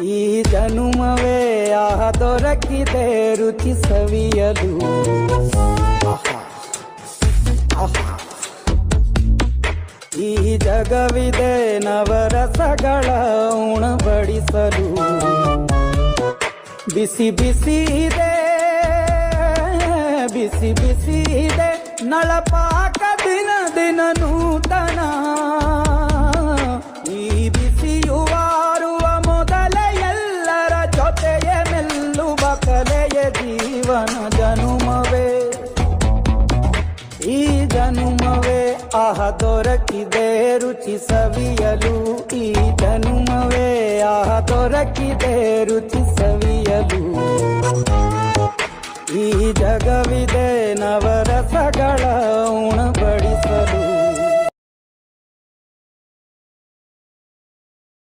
ಈ ಜನುಮವೇ ಆಹ ದೊರಕಿದೆ ರುಚಿ ಸವಿಯಲು. ಈ ಜಗವಿದೆ ನವರಸಗಳ ಉಣಬಡಿಸಲು. ಬಿಸಿ ಬಿಸಿ ಇದೆ, ಬಿಸಿ ಬಿಸಿ ಇದೆ ನಳಪಾಕ ದಿನ ದಿನ ನೂತನ. ಈ ಬಿಸಿಯುವಾರುವ ಮೊದಲೇ ಎಲ್ಲರ ಜೊತೆಯ ಮೆಲ್ಲುವ ಕಲೆಯ ಜೀವನ ಜನುಮವೇ. ಈ ಜನುಮವೇ ಆಹ ದೊರಕಿದೆ ರುಚಿ ಸವಿಯಲು. ಈ ಜನುಮವೇ ಆಹ ದೊರಕಿದೆ ರುಚಿ ಸವಿಯಲು. ಈ ಜಗವಿದೆ ನವರಸಗಳ ಉಣ